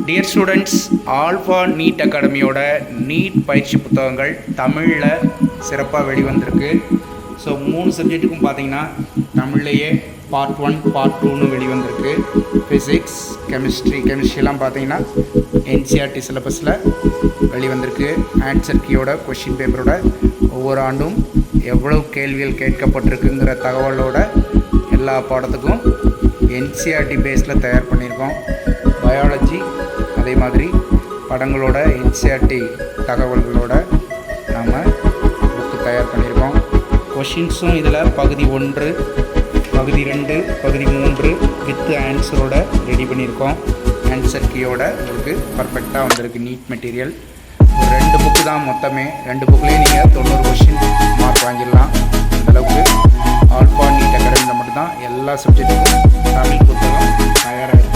Dear students, alpha NEET அகாடமியோட NEET பயிற்சி புத்தகங்கள் தமிழில் சிறப்பாக வெளிவந்திருக்கு. ஸோ 3 சப்ஜெக்ட்டுக்கும் பார்த்தீங்கன்னா தமிழ்லேயே பார்ட் 1 பார்ட் 2ன்னு வெளிவந்திருக்கு. ஃபிசிக்ஸ், கெமிஸ்ட்ரிலாம் பார்த்தீங்கன்னா என்சிஆர்டி சிலபஸில் வெளிவந்திருக்கு. ஆன்சர் கீயோட கொஷின் பேப்பரோட ஒவ்வொரு ஆண்டும் எவ்வளோ கேள்விகள் கேட்கப்பட்டிருக்குங்கிற தகவலோட எல்லா பாடத்துக்கும் என்சிஆர்டி பேஸில் தயார் பண்ணியிருக்கோம். பயாலஜி அதே மாதிரி படங்களோட என்சிஆர்டி தகவல்களோட நாம் புக்கு தயார் பண்ணியிருக்கோம். கொஷின்ஸும் இதில் பகுதி 1, பகுதி 2, பகுதி 3 வித் ஆன்சரோட ரெடி பண்ணியிருக்கோம். ஆன்சர் கீயோட உங்களுக்கு பர்ஃபெக்டாக வந்திருக்கு நீட் மெட்டீரியல். ஒரு 2 புக்கு தான் மொத்தமே. 2 புக்லேயே நீங்கள் 90 கொஷின் மார்க் வாங்கிடலாம். அந்தளவுக்கு ஆல்ஃபா நீட் அகாடமியில் மட்டும்தான் எல்லா சப்ஜெக்ட்டுக்கும் தமிழ் புத்தகம் தயாராக இருக்குது.